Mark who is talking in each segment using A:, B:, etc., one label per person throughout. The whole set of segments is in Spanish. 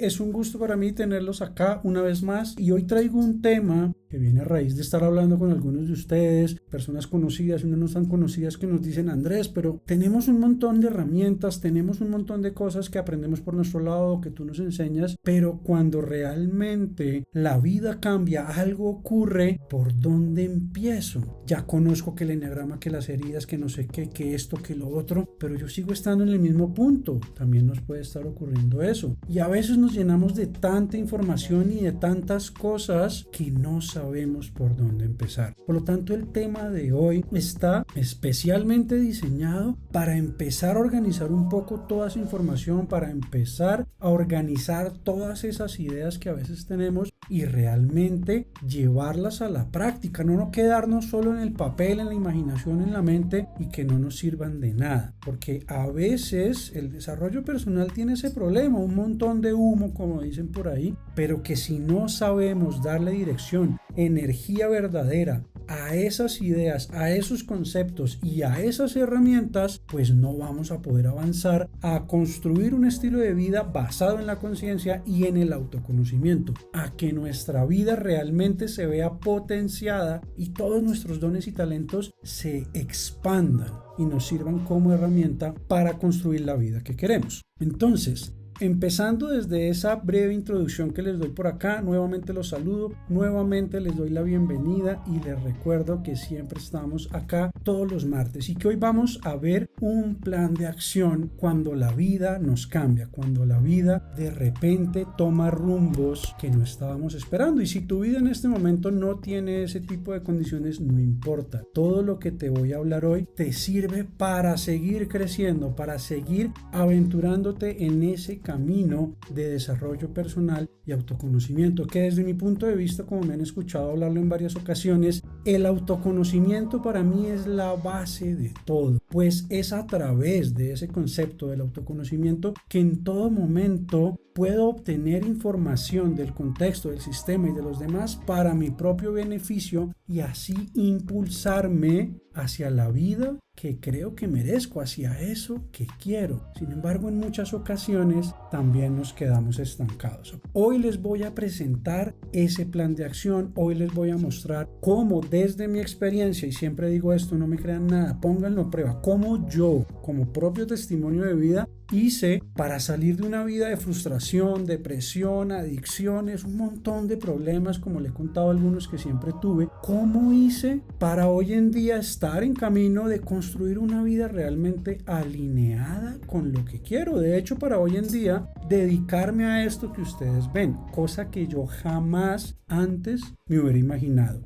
A: Es un gusto para mí tenerlos acá una vez más y hoy traigo un tema que viene a raíz de estar hablando con algunos de ustedes, personas conocidas y no tan conocidas que nos dicen: Andrés, pero tenemos un montón de herramientas, tenemos un montón de cosas que aprendemos por nuestro lado, que tú nos enseñas, pero cuando realmente la vida cambia, algo ocurre, ¿por dónde empiezo? Ya conozco que el enneagrama, que las heridas, que no sé qué, que esto, que lo otro, pero yo sigo estando en el mismo punto. También nos puede estar ocurriendo eso. Y a veces nos llenamos de tanta información y de tantas cosas que no sabemos por dónde empezar. Por lo tanto, el tema de hoy está especialmente diseñado para empezar a organizar un poco toda esa información, para empezar a organizar todas esas ideas que a veces tenemos y realmente llevarlas a la práctica, no quedarnos solo en el papel, en la imaginación, en la mente y que no nos sirvan de nada, porque a veces el desarrollo personal tiene ese problema, un montón de humo, como dicen por ahí, pero que si no sabemos darle dirección, energía verdadera a esas ideas, a esos conceptos y a esas herramientas, pues no vamos a poder avanzar a construir un estilo de vida basado en la conciencia y en el autoconocimiento, a que nuestra vida realmente se vea potenciada y todos nuestros dones y talentos se expandan y nos sirvan como herramienta para construir la vida que queremos. Entonces, empezando desde esa breve introducción que les doy por acá, nuevamente los saludo, nuevamente les doy la bienvenida y les recuerdo que siempre estamos acá todos los martes y que hoy vamos a ver un plan de acción cuando la vida nos cambia, cuando la vida de repente toma rumbos que no estábamos esperando. Y si tu vida en este momento no tiene ese tipo de condiciones, no importa. Todo lo que te voy a hablar hoy te sirve para seguir creciendo, para seguir aventurándote en ese camino de desarrollo personal y autoconocimiento, que desde mi punto de vista, como me han escuchado hablarlo en varias ocasiones, el autoconocimiento para mí es la base de todo, pues es a través de ese concepto del autoconocimiento que en todo momento puedo obtener información del contexto, del sistema y de los demás para mi propio beneficio y así impulsarme hacia la vida que creo que merezco, hacia eso que quiero. Sin embargo, en muchas ocasiones también nos quedamos estancados. Hoy les voy a presentar ese plan de acción, hoy les voy a mostrar cómo desde mi experiencia, y siempre digo esto, no me crean nada, pónganlo a prueba, cómo yo, como propio testimonio de vida, hice para salir de una vida de frustración, depresión, adicciones, un montón de problemas, como le he contado a algunos que siempre tuve. ¿Cómo hice para hoy en día estar en camino de construir una vida realmente alineada con lo que quiero? De hecho, para hoy en día dedicarme a esto que ustedes ven, cosa que yo jamás antes me hubiera imaginado.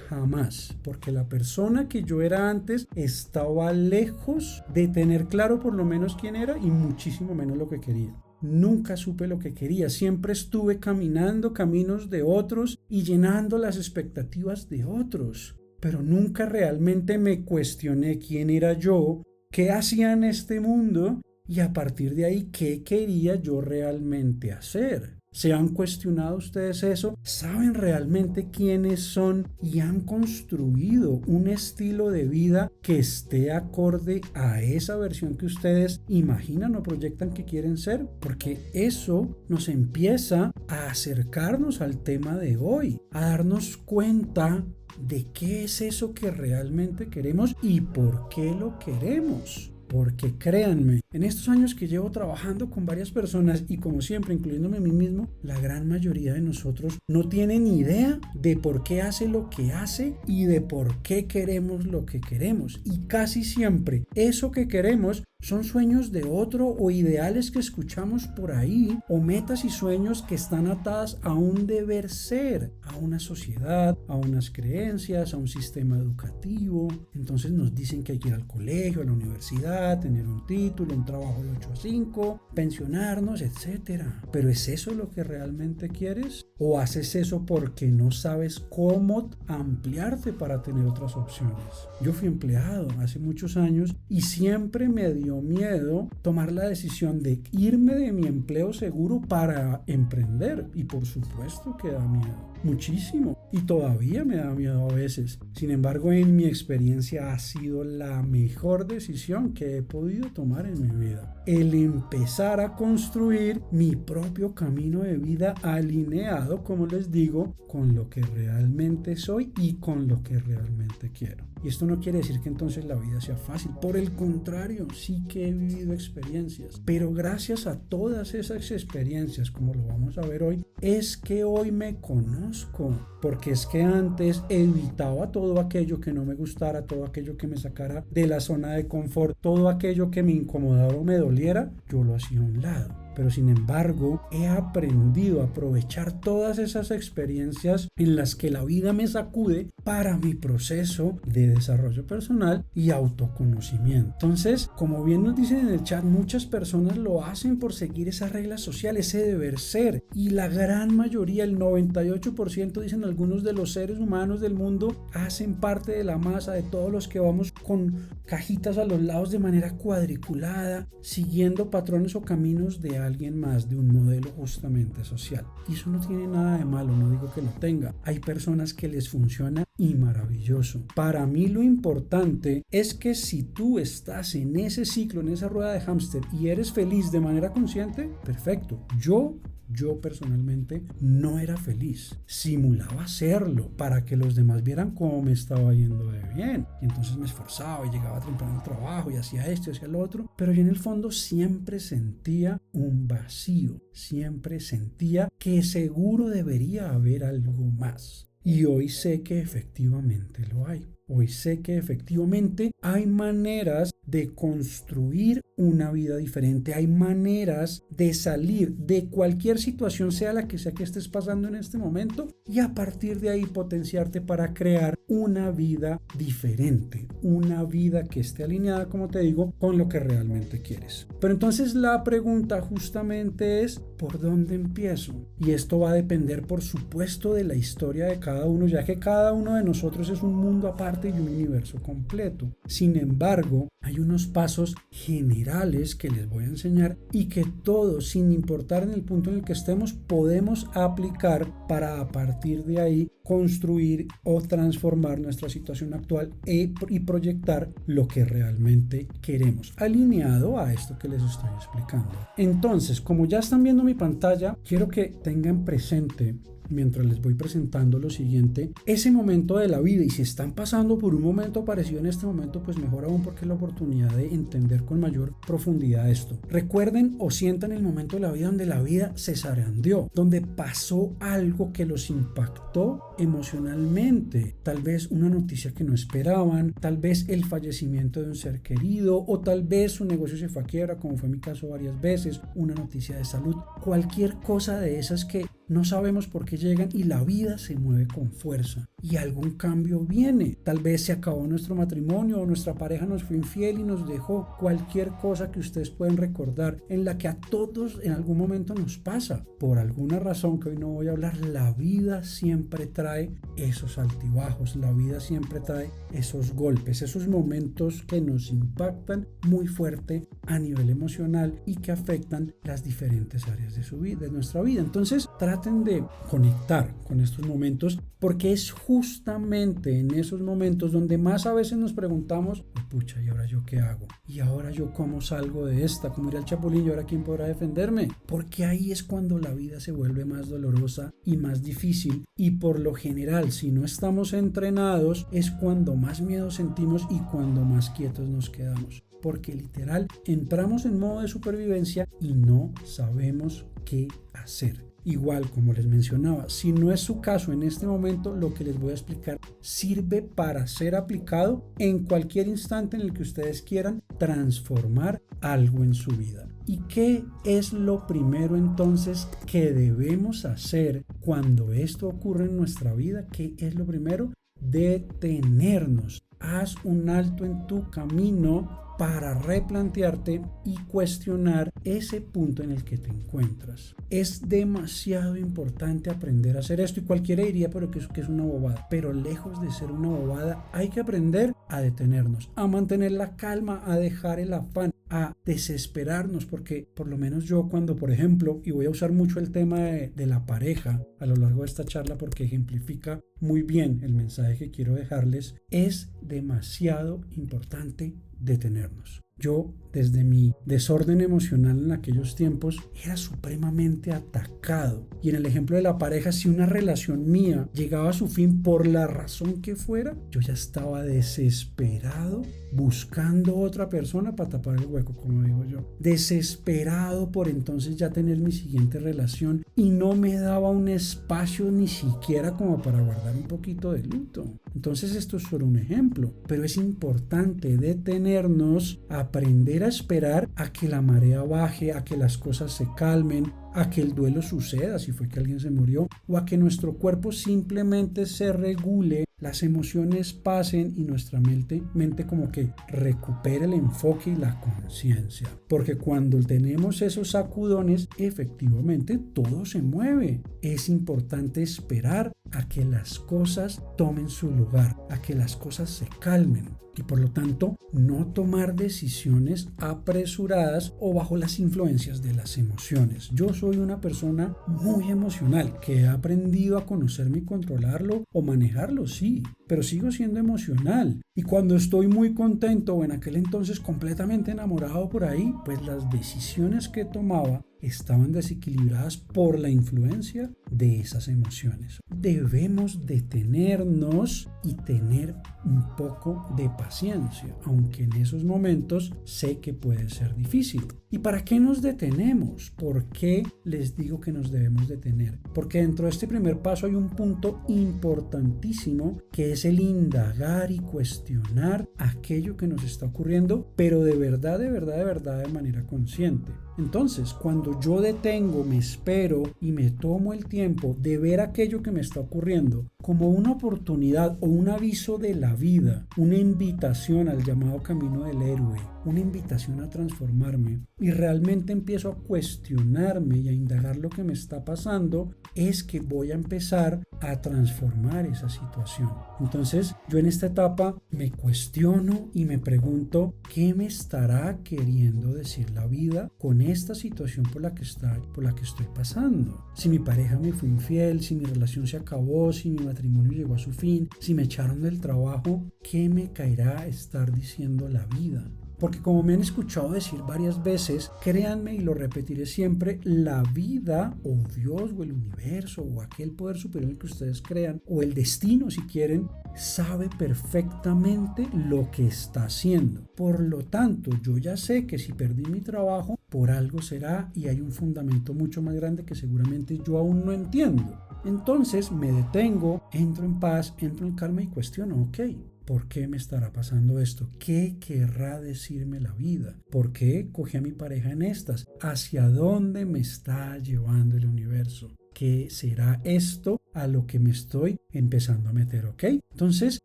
A: Jamás, porque la persona que yo era antes estaba lejos de tener claro por lo menos quién era y muchísimo menos lo que quería. Nunca supe lo que quería, siempre estuve caminando caminos de otros y llenando las expectativas de otros, pero nunca realmente me cuestioné quién era yo, qué hacía en este mundo y a partir de ahí qué quería yo realmente hacer. ¿Se han cuestionado ustedes eso? ¿Saben realmente quiénes son y han construido un estilo de vida que esté acorde a esa versión que ustedes imaginan o proyectan que quieren ser? Porque eso nos empieza a acercarnos al tema de hoy, a darnos cuenta de qué es eso que realmente queremos y por qué lo queremos. Porque créanme, en estos años que llevo trabajando con varias personas y como siempre, incluyéndome a mí mismo, la gran mayoría de nosotros no tiene ni idea de por qué hace lo que hace y de por qué queremos lo que queremos. Y casi siempre eso que queremos son sueños de otro o ideales que escuchamos por ahí o metas y sueños que están atadas a un deber ser, a una sociedad, a unas creencias, a un sistema educativo. Entonces nos dicen que hay que ir al colegio, a la universidad, tener un título, un trabajo de 8 a 5, pensionarnos, etc. ¿Pero es eso lo que realmente quieres? ¿O haces eso porque no sabes cómo ampliarte para tener otras opciones? Yo fui empleado hace muchos años y siempre me dio miedo tomar la decisión de irme de mi empleo seguro para emprender. Y por supuesto que da miedo, muchísimo. Y todavía me da miedo a veces. Sin embargo, en mi experiencia ha sido la mejor decisión que he podido tomar en mi mi vida. El empezar a construir mi propio camino de vida alineado, como les digo, con lo que realmente soy y con lo que realmente quiero. Y esto no quiere decir que entonces la vida sea fácil. Por el contrario, sí que he vivido experiencias. Pero gracias a todas esas experiencias, como lo vamos a ver hoy, es que hoy me conozco. Porque es que antes evitaba todo aquello que no me gustara, todo aquello que me sacara de la zona de confort, todo aquello que me incomodara o me doliera, yo lo hacía a un lado. Pero sin embargo, he aprendido a aprovechar todas esas experiencias en las que la vida me sacude para mi proceso de desarrollo personal y autoconocimiento. Entonces, como bien nos dicen en el chat, muchas personas lo hacen por seguir esas reglas sociales, ese deber ser. Y la gran mayoría, el 98%, dicen algunos de los seres humanos del mundo, hacen parte de la masa de todos los que vamos con cajitas a los lados de manera cuadriculada, siguiendo patrones o caminos de alguien más, de un modelo justamente social. Y eso no tiene nada de malo, no digo que lo tenga. Hay personas que les funciona y maravilloso. Para mí lo importante es que si tú estás en ese ciclo, en esa rueda de hámster y eres feliz de manera consciente, perfecto. Yo personalmente no era feliz, simulaba serlo para que los demás vieran cómo me estaba yendo de bien, y entonces me esforzaba y llegaba temprano al trabajo y hacía esto y hacía lo otro, pero yo en el fondo siempre sentía un vacío, siempre sentía que seguro debería haber algo más. Y hoy sé que efectivamente lo hay. Hoy sé que efectivamente hay maneras de construir una vida diferente. Hay maneras de salir de cualquier situación, sea la que sea que estés pasando en este momento, y a partir de ahí potenciarte para crear una vida diferente. Una vida que esté alineada, como te digo, con lo que realmente quieres. Pero entonces la pregunta justamente es, ¿por dónde empiezo? Y esto va a depender, por supuesto, de la historia de cada uno, ya que cada uno de nosotros es un mundo aparte y un universo completo. Sin embargo, hay unos pasos generales que les voy a enseñar y que todos, sin importar en el punto en el que estemos, podemos aplicar para a partir de ahí construir o transformar nuestra situación actual y proyectar lo que realmente queremos, alineado a esto que les estoy explicando. Entonces, como ya están viendo mi pantalla, quiero que tengan presente, mientras les voy presentando lo siguiente, ese momento de la vida, y si están pasando por un momento parecido en este momento, pues mejor aún, porque es la oportunidad de entender con mayor profundidad esto. Recuerden o sientan el momento de la vida donde la vida se zarandeó, donde pasó algo que los impactó emocionalmente, tal vez una noticia que no esperaban, tal vez el fallecimiento de un ser querido, o tal vez su negocio se fue a quiebra, como fue mi caso varias veces, una noticia de salud, cualquier cosa de esas que no sabemos por qué llegan y la vida se mueve con fuerza y algún cambio viene. Tal vez se acabó nuestro matrimonio o nuestra pareja nos fue infiel y nos dejó. Cualquier cosa que ustedes pueden recordar en la que a todos en algún momento nos pasa. Por alguna razón que hoy no voy a hablar, la vida siempre trae esos altibajos, la vida siempre trae esos golpes, esos momentos que nos impactan muy fuerte a nivel emocional y que afectan las diferentes áreas de su vida, de nuestra vida. Entonces, traten de conectar con estos momentos, porque es justamente en esos momentos donde más a veces nos preguntamos, pucha, ¿y ahora yo qué hago? ¿Y ahora yo cómo salgo de esta? ¿Cómo irá el Chapulín? ¿Y ahora quién podrá defenderme? Porque ahí es cuando la vida se vuelve más dolorosa y más difícil, y por lo general, si no estamos entrenados, es cuando más miedo sentimos y cuando más quietos nos quedamos. Porque literal entramos en modo de supervivencia y no sabemos qué hacer. Igual, como les mencionaba, si no es su caso en este momento, lo que les voy a explicar sirve para ser aplicado en cualquier instante en el que ustedes quieran transformar algo en su vida. ¿Y qué es lo primero entonces que debemos hacer cuando esto ocurre en nuestra vida? ¿Qué es lo primero? Detenernos. Haz un alto en tu camino para replantearte y cuestionar ese punto en el que te encuentras. Es demasiado importante aprender a hacer esto, y cualquiera diría, pero que es una bobada. Pero lejos de ser una bobada, hay que aprender a detenernos, a mantener la calma, a dejar el afán, a desesperarnos, porque por lo menos yo cuando, por ejemplo, y voy a usar mucho el tema de la pareja a lo largo de esta charla porque ejemplifica muy bien el mensaje que quiero dejarles, es demasiado importante detenernos. Yo, desde mi desorden emocional en aquellos tiempos, era supremamente atacado. Y en el ejemplo de la pareja, si una relación mía llegaba a su fin por la razón que fuera, yo ya estaba desesperado buscando otra persona para tapar el hueco, como digo yo. Desesperado por entonces ya tener mi siguiente relación y no me daba un espacio ni siquiera como para guardar un poquito de luto. Entonces esto es solo un ejemplo, pero es importante detenernos, aprender a esperar a que la marea baje, a que las cosas se calmen, a que el duelo suceda si fue que alguien se murió, o a que nuestro cuerpo simplemente se regule, las emociones pasen y nuestra mente como que recupere el enfoque y la conciencia. Porque cuando tenemos esos sacudones, efectivamente todo se mueve. Es importante esperar a que las cosas tomen su lugar, a que las cosas se calmen. Y por lo tanto, no tomar decisiones apresuradas o bajo las influencias de las emociones. Yo soy una persona muy emocional que he aprendido a conocerme y controlarlo o manejarlo, sí, pero sigo siendo emocional. Y cuando estoy muy contento o en aquel entonces completamente enamorado por ahí, pues las decisiones que tomaba estaban desequilibradas por la influencia de esas emociones. Debemos detenernos y tener un poco de paciencia, aunque en esos momentos sé que puede ser difícil. ¿Y para qué nos detenemos? ¿Por qué les digo que nos debemos detener? Porque dentro de este primer paso hay un punto importantísimo que es el indagar y cuestionar aquello que nos está ocurriendo, pero de verdad, de manera consciente. Entonces, cuando yo detengo, me espero y me tomo el tiempo de ver aquello que me está ocurriendo como una oportunidad o un aviso de la vida, una invitación al llamado camino del héroe, una invitación a transformarme, y realmente empiezo a cuestionarme y a indagar lo que me está pasando, es que voy a empezar a transformar esa situación. Entonces, yo en esta etapa me cuestiono y me pregunto, ¿qué me estará queriendo decir la vida con esta situación por la que estoy pasando? Si mi pareja me fue infiel, si mi relación se acabó, si mi matrimonio llegó a su fin, si me echaron del trabajo, ¿qué me caerá estar diciendo la vida? Porque como me han escuchado decir varias veces, créanme y lo repetiré siempre, la vida o Dios o el universo o aquel poder superior que ustedes crean o el destino si quieren, sabe perfectamente lo que está haciendo. Por lo tanto, yo ya sé que si perdí mi trabajo, por algo será y hay un fundamento mucho más grande que seguramente yo aún no entiendo. Entonces me detengo, entro en paz, entro en calma y cuestiono, ok, ¿por qué me estará pasando esto? ¿Qué querrá decirme la vida? ¿Por qué cogí a mi pareja en estas? ¿Hacia dónde me está llevando el universo? ¿Qué será esto a lo que me estoy empezando a meter? ¿Ok? Entonces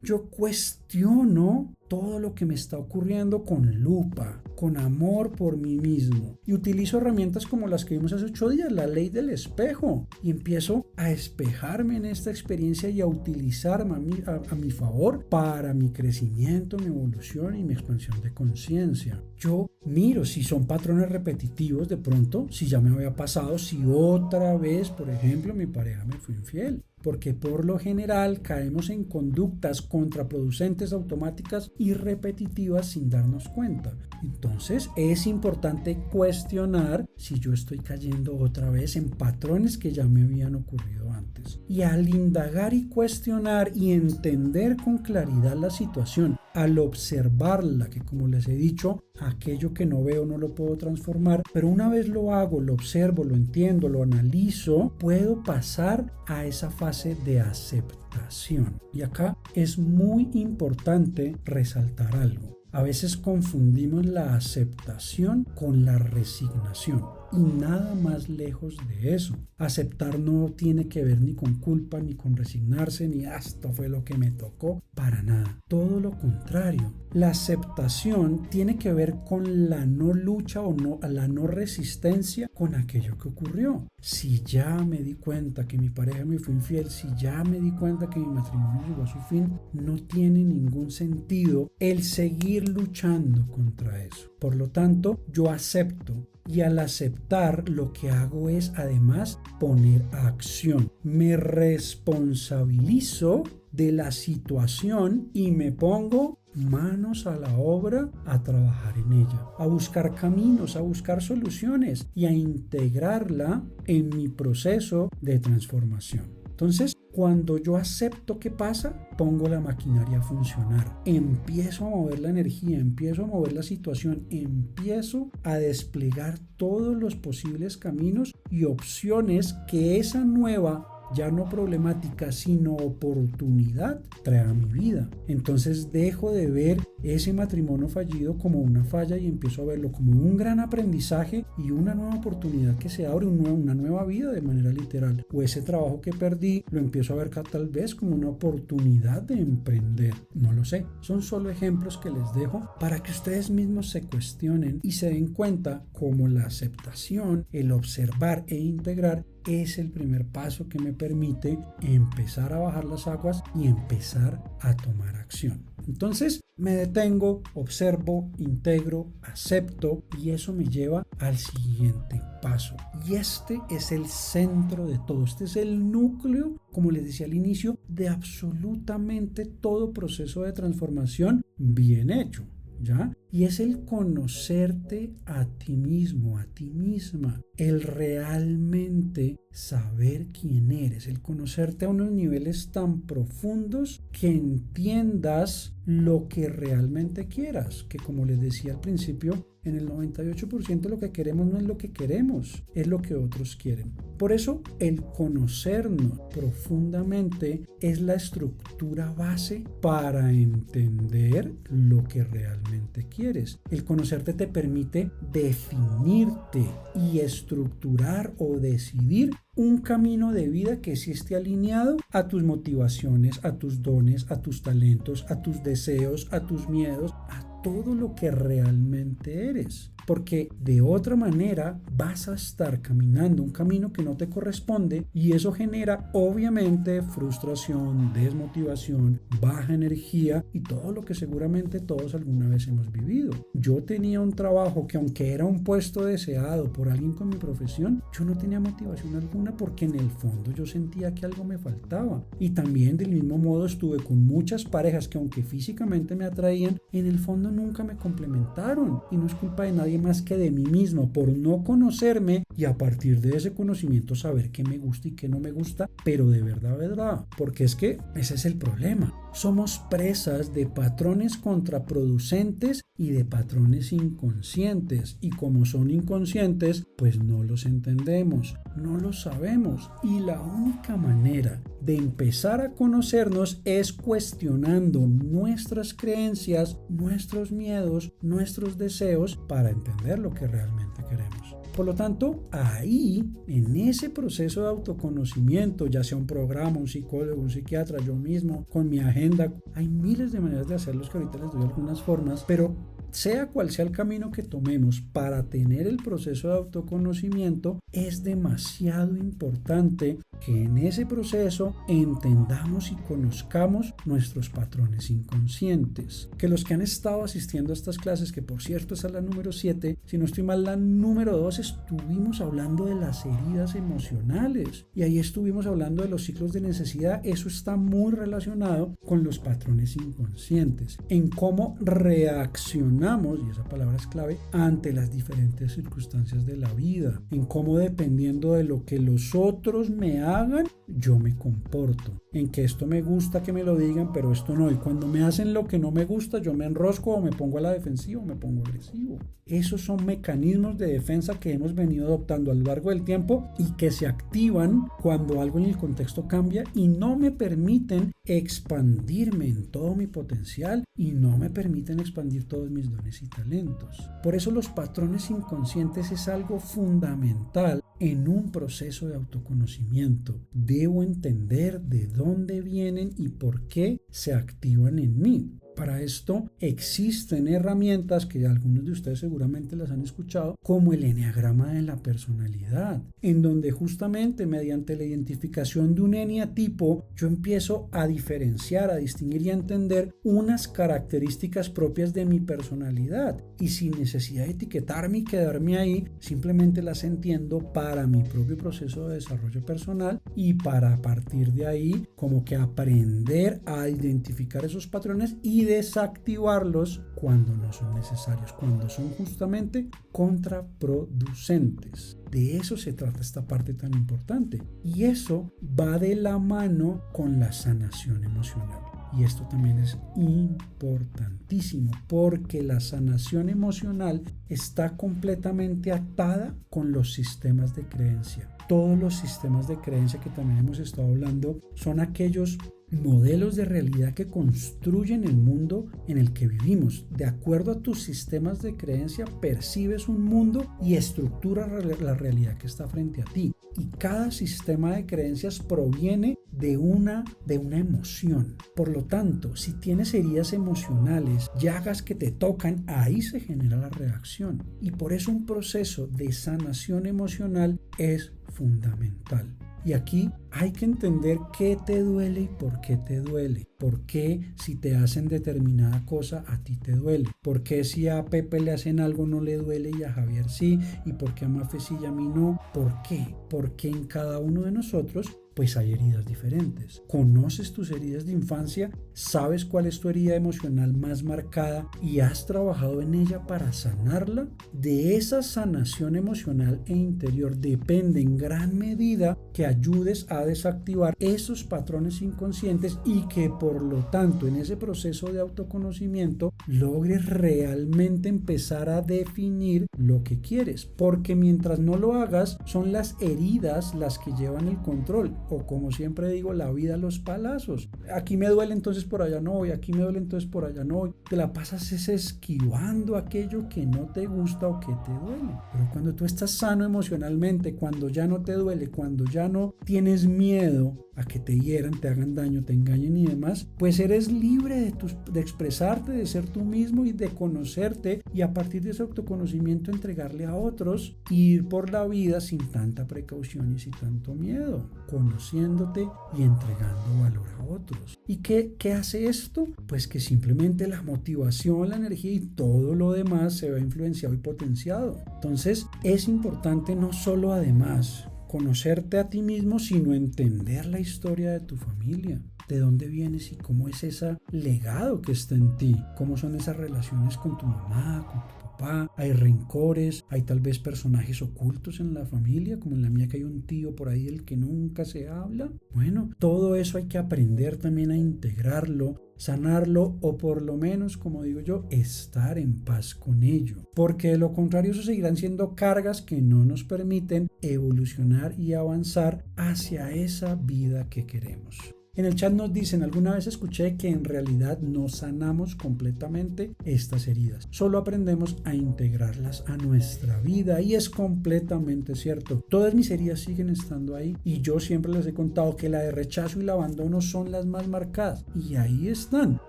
A: yo cuestiono todo lo que me está ocurriendo con lupa, con amor por mí mismo, y utilizo herramientas como las que vimos hace 8 días, la ley del espejo, y empiezo a espejarme en esta experiencia y a utilizarme a mi favor para mi crecimiento, mi evolución y mi expansión de conciencia. Yo miro si son patrones repetitivos de pronto, si ya me había pasado, si otra vez, por ejemplo, mi pareja me fue infiel. Porque por lo general caemos en conductas contraproducentes automáticas y repetitivas sin darnos cuenta. Entonces es importante cuestionar si yo estoy cayendo otra vez en patrones que ya me habían ocurrido antes. Y al indagar y cuestionar y entender con claridad la situación, al observarla, que como les he dicho, aquello que no veo no lo puedo transformar, pero una vez lo hago, lo observo, lo entiendo, lo analizo, puedo pasar a esa fase de aceptación. Y acá es muy importante resaltar algo. A veces confundimos la aceptación con la resignación. Y nada más lejos de eso. Aceptar no tiene que ver ni con culpa, ni con resignarse, ni esto fue lo que me tocó, para nada. Todo lo contrario. La aceptación tiene que ver con la no lucha o la no resistencia con aquello que ocurrió. Si ya me di cuenta que mi pareja me fue infiel, si ya me di cuenta que mi matrimonio llegó a su fin, no tiene ningún sentido el seguir luchando contra eso. Por lo tanto, yo acepto. Y al aceptar, lo que hago es además poner a acción. Me responsabilizo de la situación y me pongo manos a la obra a trabajar en ella, a buscar caminos, a buscar soluciones y a integrarla en mi proceso de transformación. Entonces, cuando yo acepto qué pasa, pongo la maquinaria a funcionar, empiezo a mover la energía, empiezo a mover la situación, empiezo a desplegar todos los posibles caminos y opciones que esa nueva, ya no problemática, sino oportunidad trae a mi vida. Entonces dejo de ver ese matrimonio fallido como una falla y empiezo a verlo como un gran aprendizaje y una nueva oportunidad que se abre, una nueva vida de manera literal. O ese trabajo que perdí lo empiezo a ver tal vez como una oportunidad de emprender. No lo sé. Son solo ejemplos que les dejo para que ustedes mismos se cuestionen y se den cuenta cómo la aceptación, el observar e integrar es el primer paso que me permite empezar a bajar las aguas y empezar a tomar acción. Entonces me detengo, observo, integro, acepto y eso me lleva al siguiente paso. Y este es el centro de todo, este es el núcleo, como les decía al inicio, de absolutamente todo proceso de transformación bien hecho. ¿Ya? Y es el conocerte a ti mismo, a ti misma, el realmente saber quién eres, el conocerte a unos niveles tan profundos que entiendas lo que realmente quieras, que como les decía al principio, en el 98% lo que queremos no es lo que queremos, es lo que otros quieren. Por eso el conocernos profundamente es la estructura base para entender lo que realmente quieres. El conocerte te permite definirte y estructurar o decidir un camino de vida que sí esté alineado a tus motivaciones, a tus dones, a tus talentos, a tus deseos, a tus miedos, a todo lo que realmente eres. Porque de otra manera vas a estar caminando un camino que no te corresponde y eso genera obviamente frustración, desmotivación, baja energía y todo lo que seguramente todos alguna vez hemos vivido. Yo tenía un trabajo que aunque era un puesto deseado por alguien con mi profesión, yo no tenía motivación alguna porque en el fondo yo sentía que algo me faltaba. Y también del mismo modo estuve con muchas parejas que aunque físicamente me atraían, en el fondo nunca me complementaron y no es culpa de nadie más que de mí mismo por no conocerme y a partir de ese conocimiento saber qué me gusta y qué no me gusta, pero de verdad, porque es que ese es el problema. Somos presas de patrones contraproducentes y de patrones inconscientes y como son inconscientes, pues no los entendemos, no los sabemos y la única manera de empezar a conocernos es cuestionando nuestras creencias, nuestros miedos, nuestros deseos para entender lo que realmente queremos. Por lo tanto, ahí, en ese proceso de autoconocimiento, ya sea un programa, un psicólogo, un psiquiatra, yo mismo, con mi agenda, hay miles de maneras de hacerlos que ahorita les doy algunas formas, pero sea cual sea el camino que tomemos para tener el proceso de autoconocimiento, es demasiado importante que en ese proceso entendamos y conozcamos nuestros patrones inconscientes. Que los que han estado asistiendo a estas clases, que por cierto esa es la número 7, si no estoy mal la número 2, estuvimos hablando de las heridas emocionales y ahí estuvimos hablando de los ciclos de necesidad. Eso está muy relacionado con los patrones inconscientes, en cómo reaccionamos, y esa palabra es clave, ante las diferentes circunstancias de la vida, en cómo dependiendo de lo que los otros me hagan, yo me comporto, en que esto me gusta que me lo digan, pero esto no, y cuando me hacen lo que no me gusta, yo me enrosco o me pongo a la defensiva o me pongo agresivo. Esos son mecanismos de defensa que hemos venido adoptando a lo largo del tiempo y que se activan cuando algo en el contexto cambia y no me permiten expandirme en todo mi potencial y no me permiten expandir todos mis dones y talentos. Por eso los patrones inconscientes es algo fundamental en un proceso de autoconocimiento. Debo entender de dónde vienen y por qué se activan en mí. Para esto existen herramientas que algunos de ustedes seguramente las han escuchado, como el eneagrama de la personalidad, en donde justamente mediante la identificación de un eneatipo yo empiezo a diferenciar, a distinguir y a entender unas características propias de mi personalidad, y sin necesidad de etiquetarme y quedarme ahí, simplemente las entiendo para mi propio proceso de desarrollo personal y para a partir de ahí como que aprender a identificar esos patrones y desactivarlos cuando no son necesarios, cuando son justamente contraproducentes. De eso se trata esta parte tan importante, y eso va de la mano con la sanación emocional. Y esto también es importantísimo, porque la sanación emocional está completamente atada con los sistemas de creencia. Todos los sistemas de creencia que también hemos estado hablando son aquellos modelos de realidad que construyen el mundo en el que vivimos. De acuerdo a tus sistemas de creencia, percibes un mundo y estructuras la realidad que está frente a ti. Y cada sistema de creencias proviene de una emoción. Por lo tanto, si tienes heridas emocionales, llagas que te tocan, ahí se genera la reacción. Y por eso un proceso de sanación emocional es fundamental. Y aquí hay que entender qué te duele y por qué te duele. ¿Por qué si te hacen determinada cosa a ti te duele? ¿Por qué si a Pepe le hacen algo no le duele y a Javier sí? ¿Y por qué a Mafe sí y a mí no? ¿Por qué? Porque en cada uno de nosotros pues hay heridas diferentes. Conoces tus heridas de infancia, sabes cuál es tu herida emocional más marcada y has trabajado en ella para sanarla. De esa sanación emocional e interior depende en gran medida que ayudes a desactivar esos patrones inconscientes y que por lo tanto en ese proceso de autoconocimiento logres realmente empezar a definir lo que quieres, porque mientras no lo hagas son las heridas las que llevan el control. O como siempre digo, la vida a los palazos. Aquí me duele, entonces por allá no voy. Aquí me duele, entonces por allá no voy. Te la pasas esquivando aquello que no te gusta o que te duele. Pero cuando tú estás sano emocionalmente, cuando ya no te duele, cuando ya no tienes miedo a que te hieran, te hagan daño, te engañen y demás, pues eres libre de expresarte, de ser tú mismo y de conocerte, y a partir de ese autoconocimiento entregarle a otros e ir por la vida sin tanta precaución y sin tanto miedo, conociéndote y entregando valor a otros. ¿Y qué hace esto? Pues que simplemente la motivación, la energía y todo lo demás se ve influenciado y potenciado. Entonces es importante no solo además conocerte a ti mismo, sino entender la historia de tu familia, de dónde vienes y cómo es ese legado que está en ti, cómo son esas relaciones con tu mamá, con tu papá. Hay rencores, hay tal vez personajes ocultos en la familia, como en la mía que hay un tío por ahí del que nunca se habla. Bueno, todo eso hay que aprender también a integrarlo, sanarlo, o por lo menos, como digo yo, estar en paz con ello, porque de lo contrario eso seguirán siendo cargas que no nos permiten evolucionar y avanzar hacia esa vida que queremos. En el chat nos dicen, alguna vez escuché que en realidad no sanamos completamente estas heridas, solo aprendemos a integrarlas a nuestra vida, y es completamente cierto. Todas mis heridas siguen estando ahí, y yo siempre les he contado que la de rechazo y el abandono son las más marcadas, y ahí están,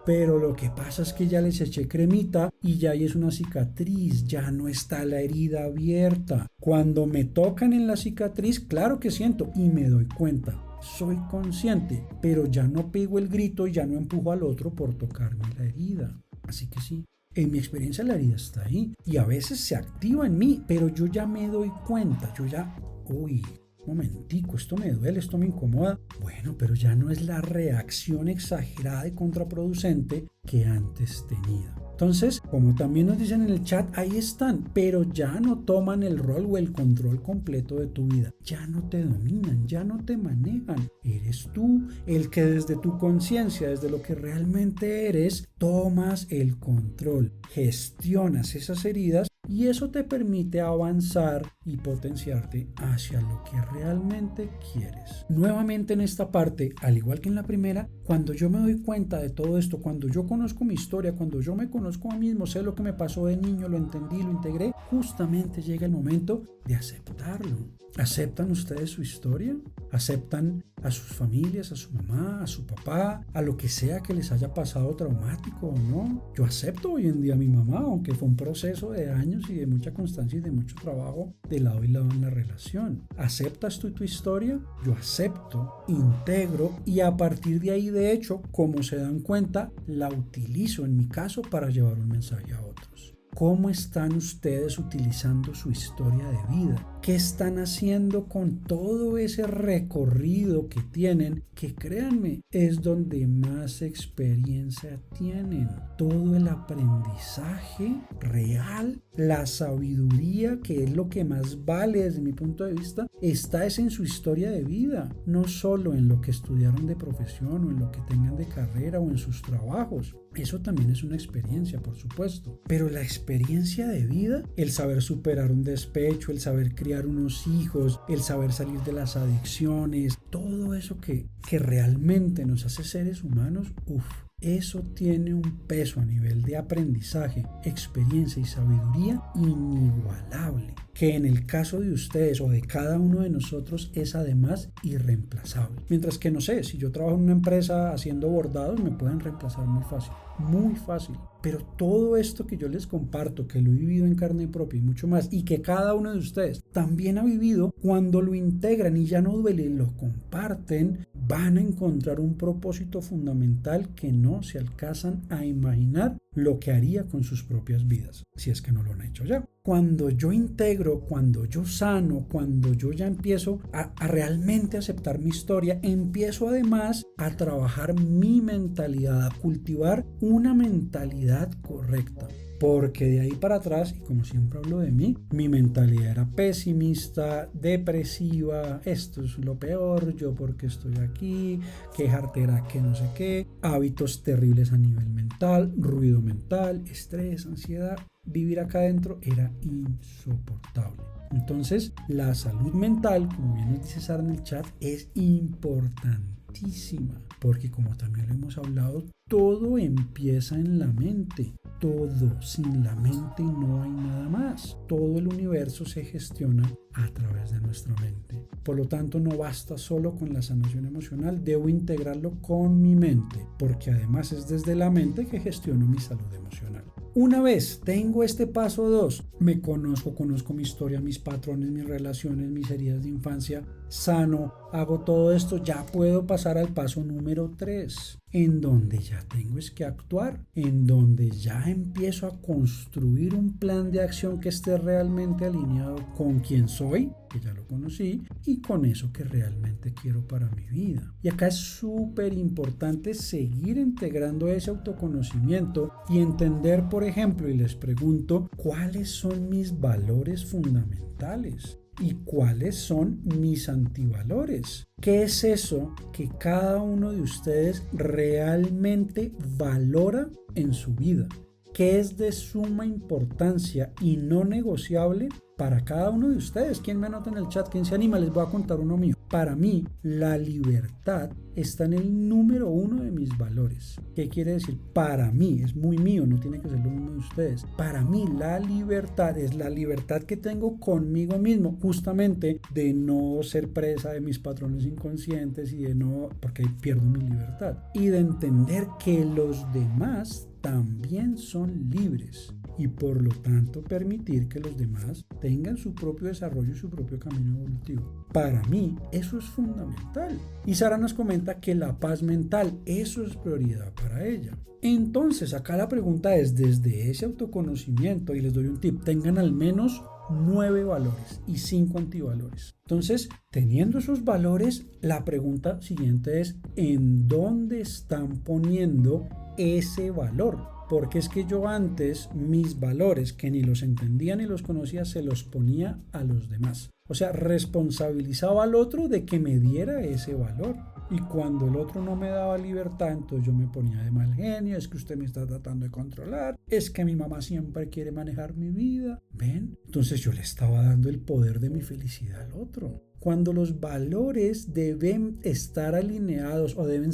A: pero lo que pasa es que ya les eché cremita y ya ahí es una cicatriz, ya no está la herida abierta. Cuando me tocan en la cicatriz, claro que siento y me doy cuenta. Soy consciente, pero ya no pego el grito y ya no empujo al otro por tocarme la herida. Así que sí, en mi experiencia la herida está ahí y a veces se activa en mí, pero yo ya me doy cuenta, uy, momentico, esto me duele, esto me incomoda. Bueno, pero ya no es la reacción exagerada y contraproducente que antes tenía. Entonces, como también nos dicen en el chat, ahí están, pero ya no toman el rol o el control completo de tu vida. Ya no te dominan, ya no te manejan. Eres tú el que desde tu conciencia, desde lo que realmente eres, tomas el control, gestionas esas heridas, y eso te permite avanzar y potenciarte hacia lo que realmente quieres. Nuevamente en esta parte, al igual que en la primera, cuando yo me doy cuenta de todo esto, cuando yo conozco mi historia, cuando yo me conozco a mí mismo, sé lo que me pasó de niño, lo entendí, lo integré, justamente llega el momento de aceptarlo. ¿Aceptan ustedes su historia? ¿Aceptan a sus familias, a su mamá, a su papá, a lo que sea que les haya pasado traumático o no? Yo acepto hoy en día a mi mamá, aunque fue un proceso de años y de mucha constancia y de mucho trabajo de lado y lado en la relación. ¿Aceptas tú tu historia? Yo acepto, integro y a partir de ahí, de hecho, como se dan cuenta, la utilizo en mi caso para llevar un mensaje a otros. ¿Cómo están ustedes utilizando su historia de vida? ¿Qué están haciendo con todo ese recorrido que tienen? Que créanme, es donde más experiencia tienen. Todo el aprendizaje real, la sabiduría, que es lo que más vale desde mi punto de vista, está en su historia de vida. No solo en lo que estudiaron de profesión o en lo que tengan de carrera o en sus trabajos. Eso también es una experiencia, por supuesto. Pero la experiencia de vida, el saber superar un despecho, el saber criar unos hijos, el saber salir de las adicciones, todo eso que realmente nos hace seres humanos, eso tiene un peso a nivel de aprendizaje, experiencia y sabiduría inigualable, que en el caso de ustedes o de cada uno de nosotros es además irreemplazable. Mientras que no sé, si yo trabajo en una empresa haciendo bordados, me pueden reemplazar muy fácil, muy fácil. Pero todo esto que yo les comparto, que lo he vivido en carne propia y mucho más, y que cada uno de ustedes también ha vivido, cuando lo integran y ya no duele y lo comparten, van a encontrar un propósito fundamental que no se alcanzan a imaginar lo que haría con sus propias vidas, si es que no lo han hecho ya. Cuando yo integro, cuando yo sano, cuando yo ya empiezo a realmente aceptar mi historia, empiezo además a trabajar mi mentalidad, a cultivar una mentalidad correcta. Porque de ahí para atrás, y como siempre hablo de mí, mi mentalidad era pesimista, depresiva, esto es lo peor, yo porque estoy aquí, qué jartera, que no sé qué, hábitos terribles a nivel mental, ruido mental, estrés, ansiedad. Vivir acá adentro era insoportable. Entonces, la salud mental, como bien nos dice Sara en el chat, es importantísima. Porque como también lo hemos hablado, todo empieza en la mente. Todo, sin la mente no hay nada más. Todo el universo se gestiona a través de nuestra mente. Por lo tanto, no basta solo con la sanación emocional, debo integrarlo con mi mente, porque además es desde la mente que gestiono mi salud emocional. Una vez tengo este paso 2, me conozco mi historia, mis patrones, mis relaciones, mis heridas de infancia, sano, hago todo esto, ya puedo pasar al paso número 3, en donde ya tengo que actuar, en donde ya empiezo a construir un plan de acción que esté realmente alineado con quien soy, que ya lo conocí, y con eso que realmente quiero para mi vida. Y acá es súper importante seguir integrando ese autoconocimiento y entender, por ejemplo, y les pregunto, ¿cuáles son mis valores fundamentales? ¿Y cuáles son mis antivalores? ¿Qué es eso que cada uno de ustedes realmente valora en su vida? ¿Qué es de suma importancia y no negociable para cada uno de ustedes? ¿Quién me anota en el chat? ¿Quién se anima? Les voy a contar uno mío. Para mí, la libertad está en el número 1 de mis valores. ¿Qué quiere decir? Para mí, es muy mío, no tiene que ser lo mismo de ustedes. Para mí, la libertad es la libertad que tengo conmigo mismo, justamente de no ser presa de mis patrones inconscientes y de no, porque ahí pierdo mi libertad. Y de entender que los demás también son libres y por lo tanto permitir que los demás tengan su propio desarrollo y su propio camino evolutivo. Para mí eso es fundamental. Y Sara nos comenta que la paz mental, eso es prioridad para ella. Entonces acá la pregunta es, desde ese autoconocimiento, y les doy un tip, tengan al menos 9 valores y 5 antivalores. Entonces, teniendo esos valores, la pregunta siguiente es, ¿en dónde están poniendo ese valor? Porque es que yo antes mis valores, que ni los entendía ni los conocía, se los ponía a los demás. O sea, responsabilizaba al otro de que me diera ese valor. Y cuando el otro no me daba libertad, entonces yo me ponía de mal genio, es que usted me está tratando de controlar, es que mi mamá siempre quiere manejar mi vida. ¿Ven? Entonces yo le estaba dando el poder de mi felicidad al otro. Cuando los valores deben estar alineados o deben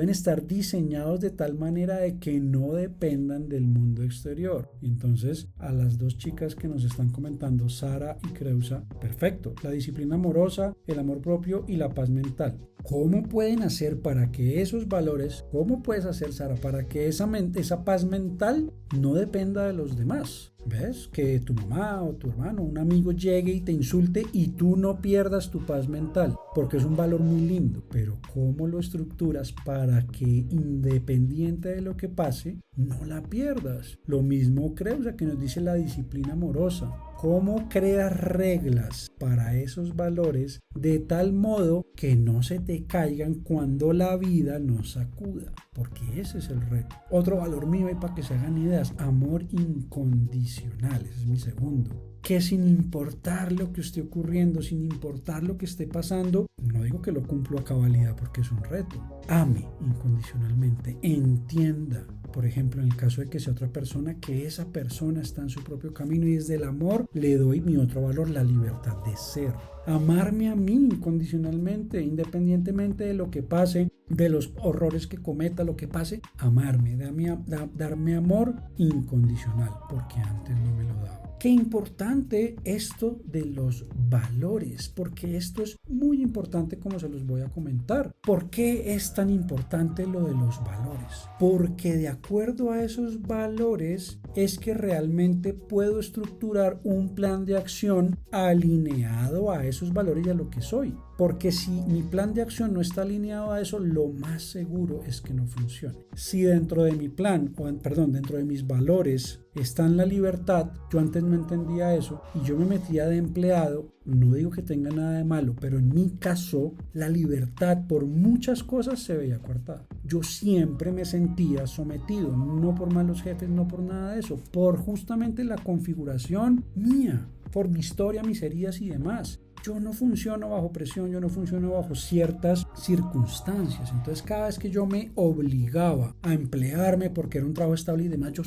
A: estar diseñados de tal manera de que no dependan del mundo exterior. Entonces, a las dos chicas que nos están comentando, Sara y Creusa, perfecto, la disciplina amorosa, el amor propio y la paz mental. ¿Cómo pueden hacer para que esos valores, cómo puedes hacer, Sara, para que esa paz mental no dependa de los demás? ¿Ves? Que tu mamá o tu hermano, un amigo llegue y te insulte y tú no pierdas tu paz mental, porque es un valor muy lindo, pero ¿cómo lo estructuras para que independiente de lo que pase, no la pierdas? Lo mismo creo, o sea, que nos dice la disciplina amorosa. ¿Cómo creas reglas para esos valores de tal modo que no se te caigan cuando la vida nos sacuda? Porque ese es el reto. Otro valor mío, y para que se hagan ideas, amor incondicional, ese es mi segundo. Que sin importar lo que esté ocurriendo, sin importar lo que esté pasando, no digo que lo cumplo a cabalidad porque es un reto. Ame incondicionalmente, entienda, por ejemplo, en el caso de que sea otra persona, que esa persona está en su propio camino y desde el amor le doy mi otro valor, la libertad de ser. Amarme a mí incondicionalmente, independientemente de lo que pase, de los horrores que cometa, lo que pase, amarme, darme amor incondicional, porque antes no me lo daba. Qué importante esto de los valores, porque esto es muy importante como se los voy a comentar. ¿Por qué es tan importante lo de los valores? Porque de acuerdo a esos valores es que realmente puedo estructurar un plan de acción alineado a esos valores y a lo que soy. Porque si mi plan de acción no está alineado a eso, lo más seguro es que no funcione. Si dentro de mi plan, dentro de mis valores está en la libertad, yo antes no entendía eso y yo me metía de empleado, no digo que tenga nada de malo, pero en mi caso la libertad por muchas cosas se veía coartada. Yo siempre me sentía sometido, no por malos jefes, no por nada de eso, por justamente la configuración mía, por mi historia, mis heridas y demás. Yo no funciono bajo presión, yo no funciono bajo ciertas circunstancias. Entonces cada vez que yo me obligaba a emplearme porque era un trabajo estable y demás, yo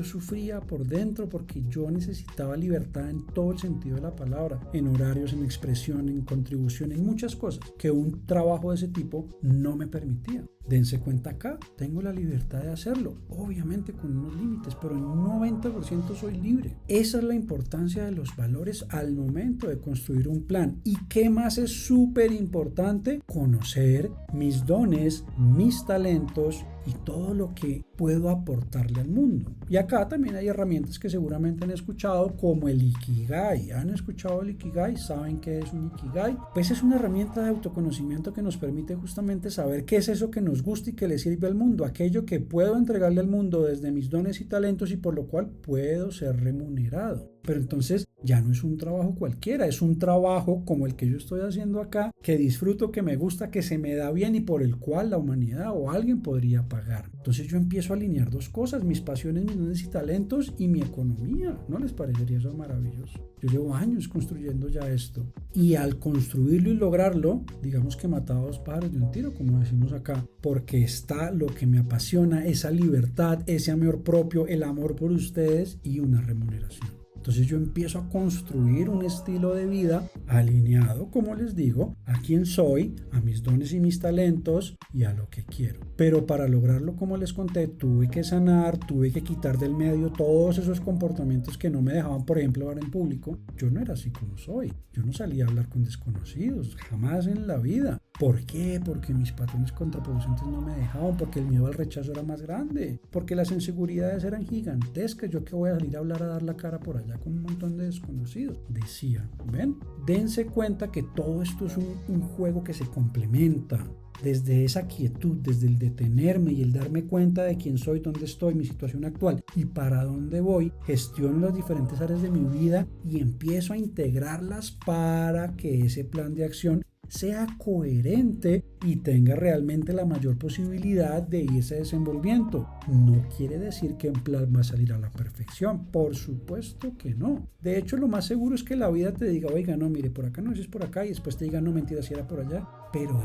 A: sufría por dentro porque yo necesitaba libertad en todo el sentido de la palabra, en horarios, en expresión, en contribución, en muchas cosas que un trabajo de ese tipo no me permitía. Dense cuenta acá, tengo la libertad de hacerlo, obviamente con unos límites, pero en un 90% soy libre. Esa es la importancia de los valores al momento de construir un plan. ¿Y qué más es súper importante? Conocer mis dones, mis talentos y todo lo que puedo aportarle al mundo. Y acá también hay herramientas que seguramente han escuchado, como el Ikigai. ¿Han escuchado el Ikigai? ¿Saben qué es un Ikigai? Pues es una herramienta de autoconocimiento que nos permite justamente saber qué es eso que nos gusta y que le sirve al mundo, aquello que puedo entregarle al mundo desde mis dones y talentos y por lo cual puedo ser remunerado. Pero entonces ya no es un trabajo cualquiera, es un trabajo como el que yo estoy haciendo acá, que disfruto, que me gusta, que se me da bien y por el cual la humanidad o alguien podría pagar. Entonces yo empiezo a alinear dos cosas, mis pasiones, mis dones y talentos y mi economía. ¿No les parecería eso maravilloso? Yo llevo años construyendo ya esto y al construirlo y lograrlo, digamos que mataba a dos pájaros de un tiro, como decimos acá, porque está lo que me apasiona, esa libertad, ese amor propio, el amor por ustedes y una remuneración. Entonces yo empiezo a construir un estilo de vida alineado, como les digo, a quién soy, a mis dones y mis talentos y a lo que quiero. Pero para lograrlo, como les conté, tuve que sanar, tuve que quitar del medio todos esos comportamientos que no me dejaban, por ejemplo, hablar en público. Yo no era así como soy. Yo no salía a hablar con desconocidos, jamás en la vida. ¿Por qué? Porque mis patrones contraproducentes no me dejaban, porque el miedo al rechazo era más grande, porque las inseguridades eran gigantescas. Yo que voy a salir a hablar, a dar la cara por allá con un montón de desconocidos. Decía, ¿ven? Dense cuenta que todo esto es un juego que se complementa. Desde esa quietud, desde el detenerme y el darme cuenta de quién soy, dónde estoy, mi situación actual y para dónde voy, gestiono las diferentes áreas de mi vida y empiezo a integrarlas para que ese plan de acción sea coherente y tenga realmente la mayor posibilidad de irse desenvolviendo. No quiere decir que un plan va a salir a la perfección, por supuesto que no. De hecho, lo más seguro es que la vida te diga, oiga, no, mire, por acá no, es por acá, y después te diga, no, mentira, si era por allá. Pero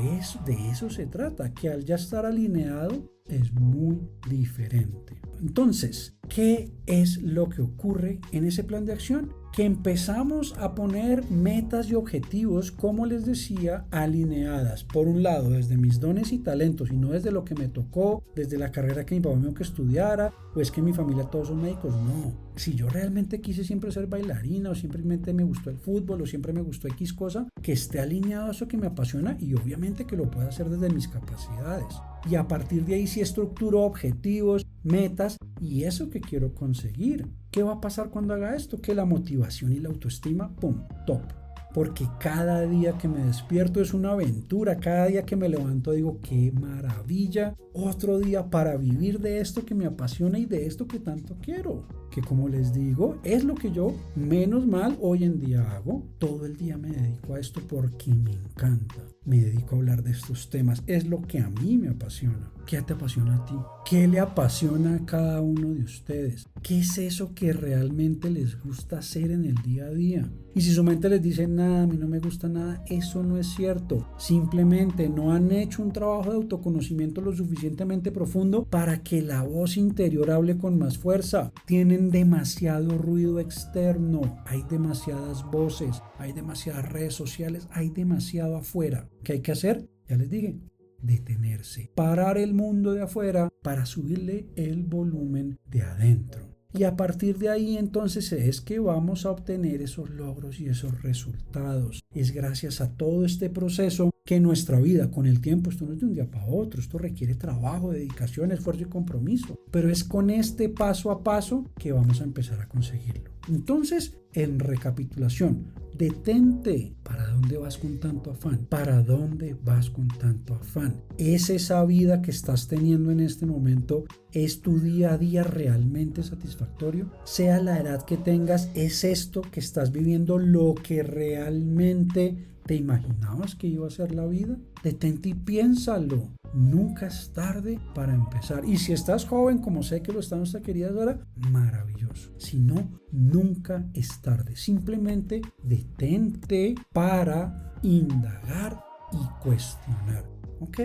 A: de eso se trata, que al ya estar alineado es muy diferente. Entonces, ¿qué es lo que ocurre en ese plan de acción? Que empezamos a poner metas y objetivos, como les decía, alineadas, por un lado, desde mis dones y talentos, y no desde lo que me tocó, desde la carrera que mi papá me dijo que estudiara, o es que en mi familia todos son médicos. No, si yo realmente quise siempre ser bailarina, o simplemente me gustó el fútbol, o siempre me gustó X cosa, que esté alineado a eso que me apasiona, y obviamente que lo pueda hacer desde mis capacidades. Y a partir de ahí sí estructuro objetivos, metas y eso que quiero conseguir. ¿Qué va a pasar cuando haga esto? Que la motivación y la autoestima, ¡pum!, top. Porque cada día que me despierto es una aventura, cada día que me levanto digo, ¡qué maravilla! Otro día para vivir de esto que me apasiona y de esto que tanto quiero. Que como les digo, es lo que yo menos mal hoy en día hago. Todo el día me dedico a esto porque me encanta. Me dedico a hablar de estos temas. Es lo que a mí me apasiona. ¿Qué te apasiona a ti? ¿Qué le apasiona a cada uno de ustedes? ¿Qué es eso que realmente les gusta hacer en el día a día? Y si su mente les dice nada, a mí no me gusta nada, eso no es cierto. Simplemente no han hecho un trabajo de autoconocimiento lo suficientemente profundo para que la voz interior hable con más fuerza. Tienen demasiado ruido externo, hay demasiadas voces, hay demasiadas redes sociales, hay demasiado afuera. ¿Qué hay que hacer? Ya les dije. Detenerse, parar el mundo de afuera para subirle el volumen de adentro. Y a partir de ahí entonces es que vamos a obtener esos logros y esos resultados. Es gracias a todo este proceso que nuestra vida con el tiempo, esto no es de un día para otro, esto requiere trabajo, dedicación, esfuerzo y compromiso. Pero es con este paso a paso que vamos a empezar a conseguirlo. Entonces, en recapitulación, detente. ¿Para dónde vas con tanto afán? ¿Para dónde vas con tanto afán? ¿Es esa vida que estás teniendo en este momento? ¿Es tu día a día realmente satisfactorio? Sea la edad que tengas, ¿es esto que estás viviendo lo que realmente te imaginabas que iba a ser la vida? Detente y piénsalo. Nunca es tarde para empezar. Y si estás joven, como sé que lo está nuestra querida Dora, maravilloso. Si no, nunca es tarde. Simplemente detente para indagar y cuestionar. Ok,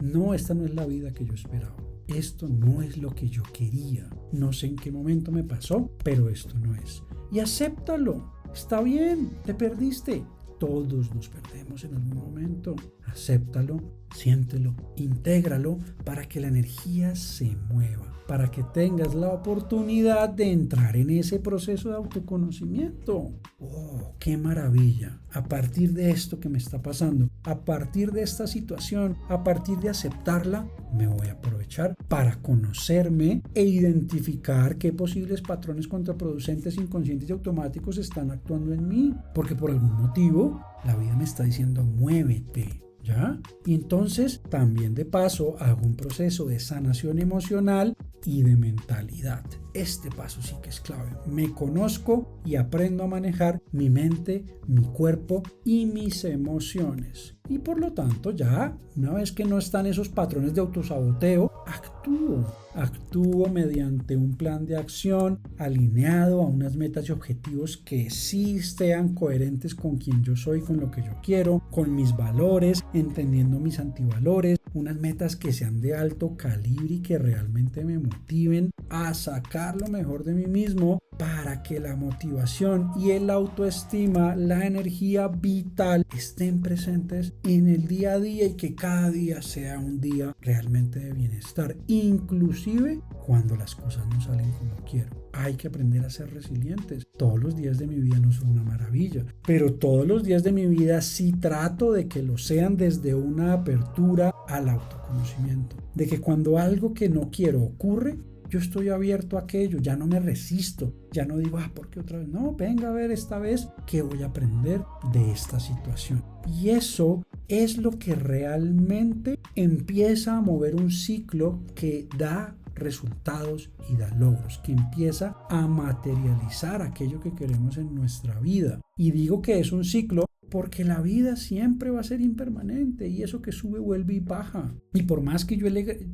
A: no, esta no es la vida que yo esperaba. Esto no es lo que yo quería. No sé en qué momento me pasó, pero esto no es. Y acéptalo. Está bien, te perdiste. Todos nos perdemos en algún momento. Acéptalo, siéntelo, intégralo para que la energía se mueva, para que tengas la oportunidad de entrar en ese proceso de autoconocimiento. ¡Oh, qué maravilla! A partir de esto que me está pasando, a partir de esta situación, a partir de aceptarla, me voy a aprovechar para conocerme e identificar qué posibles patrones contraproducentes, inconscientes y automáticos están actuando en mí. Porque por algún motivo la vida me está diciendo muévete. ¿Ya? Y entonces también de paso hago un proceso de sanación emocional y de mentalidad. Este paso sí que es clave. Me conozco y aprendo a manejar mi mente, mi cuerpo y mis emociones. Y por lo tanto ya, una vez que no están esos patrones de autosaboteo, actúo mediante un plan de acción alineado a unas metas y objetivos que sí sean coherentes con quien yo soy, con lo que yo quiero, con mis valores, entendiendo mis antivalores, unas metas que sean de alto calibre y que realmente me motiven a sacar lo mejor de mí mismo para que la motivación y el autoestima, la energía vital estén presentes en el día a día y que cada día sea un día realmente de bienestar, inclusive cuando las cosas no salen como quiero. Hay que aprender a ser resilientes. Todos los días de mi vida no son una maravilla, pero todos los días de mi vida sí trato de que lo sean desde una apertura al autoconocimiento. De que cuando algo que no quiero ocurre, yo estoy abierto a aquello, ya no me resisto, ya no digo, ¿por qué otra vez? No, venga a ver esta vez qué voy a aprender de esta situación. Y eso es lo que realmente empieza a mover un ciclo que da resultados y da logros, que empieza a materializar aquello que queremos en nuestra vida. Y digo que es un ciclo porque la vida siempre va a ser impermanente y eso que sube vuelve y baja. Y por más que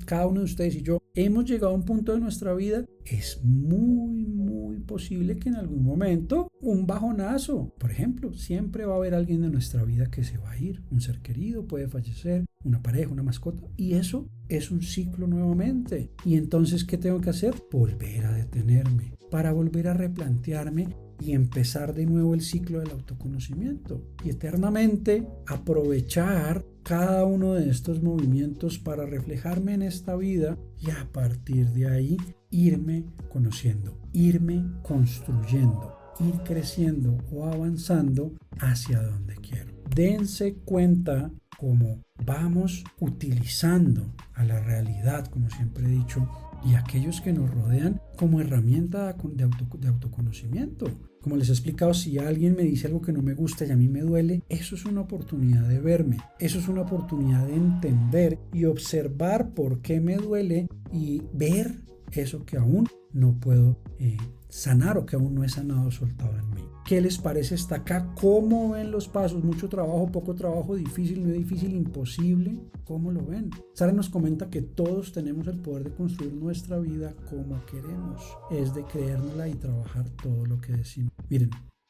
A: cada uno de ustedes y yo hemos llegado a un punto de nuestra vida, es muy posible que en algún momento un bajonazo, por ejemplo, siempre va a haber alguien de nuestra vida que se va a ir, un ser querido puede fallecer, una pareja, una mascota, y eso es un ciclo nuevamente. Y entonces, ¿qué tengo que hacer? Volver a detenerme para volver a replantearme y empezar de nuevo el ciclo del autoconocimiento y eternamente aprovechar cada uno de estos movimientos para reflejarme en esta vida y a partir de ahí irme conociendo, irme construyendo, ir creciendo o avanzando hacia donde quiero. Dense cuenta cómo vamos utilizando a la realidad, como siempre he dicho, y aquellos que nos rodean como herramienta de autoconocimiento. Como les he explicado, si alguien me dice algo que no me gusta y a mí me duele, eso es una oportunidad de verme, eso es una oportunidad de entender y observar por qué me duele y ver eso que aún no puedo sanar o que aún no he sanado, soltado en mí. ¿Qué les parece hasta acá? ¿Cómo ven los pasos? ¿Mucho trabajo, poco trabajo, difícil, no difícil, imposible? ¿Cómo lo ven? Sara nos comenta que todos tenemos el poder de construir nuestra vida como queremos. Es de creérnosla y trabajar todo lo que decimos. Miren,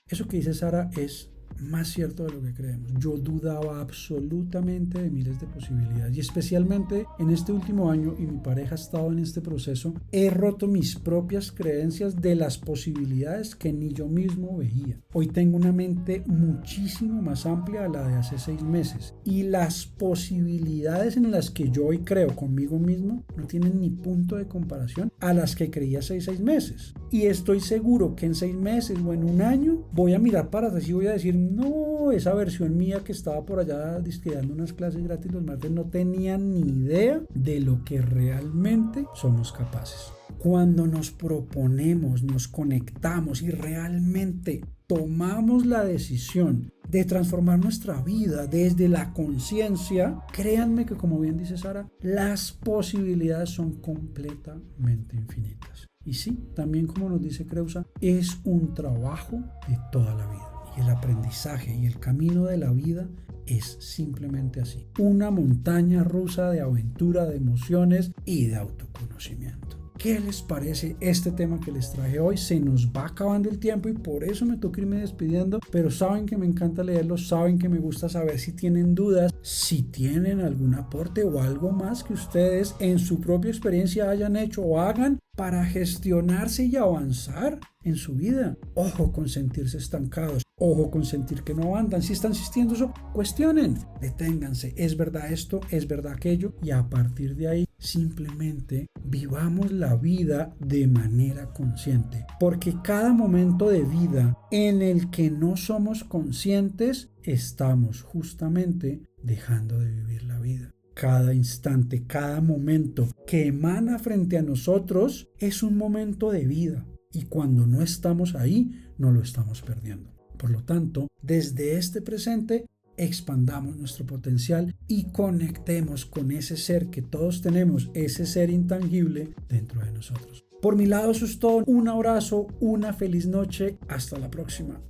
A: eso que dice Sara es más cierto de lo que creemos. Yo dudaba absolutamente de miles de posibilidades y especialmente en este último año, y mi pareja ha estado en este proceso, he roto mis propias creencias de las posibilidades que ni yo mismo veía. Hoy tengo una mente muchísimo más amplia a la de hace 6 meses y las posibilidades en las que yo hoy creo conmigo mismo no tienen ni punto de comparación a las que creía hace 6 meses. Y estoy seguro que en 6 meses o en un año voy a mirar para atrás y voy a decir: no, esa versión mía que estaba por allá dando unas clases gratis los martes no tenía ni idea de lo que realmente somos capaces. Cuando nos proponemos, nos conectamos y realmente tomamos la decisión de transformar nuestra vida desde la conciencia, créanme que, como bien dice Sara, las posibilidades son completamente infinitas. Y sí, también como nos dice Creusa, es un trabajo de toda la vida. Y el aprendizaje y el camino de la vida es simplemente así. Una montaña rusa de aventura, de emociones y de autoconocimiento. ¿Qué les parece este tema que les traje hoy? Se nos va acabando el tiempo y por eso me toca irme despidiendo, pero saben que me encanta leerlos, saben que me gusta saber si tienen dudas, si tienen algún aporte o algo más que ustedes en su propia experiencia hayan hecho o hagan para gestionarse y avanzar en su vida. Ojo con sentirse estancados, ojo con sentir que no avanzan. Si están sintiendo eso, cuestionen, deténganse. ¿Es verdad esto? ¿Es verdad aquello? Y a partir de ahí, simplemente vivamos la vida de manera consciente. Porque cada momento de vida en el que no somos conscientes, estamos justamente dejando de vivir la vida. Cada instante, cada momento que emana frente a nosotros es un momento de vida y cuando no estamos ahí, no lo estamos perdiendo. Por lo tanto, desde este presente, expandamos nuestro potencial y conectemos con ese ser que todos tenemos, ese ser intangible dentro de nosotros. Por mi lado, eso es todo. Un abrazo, una feliz noche. Hasta la próxima.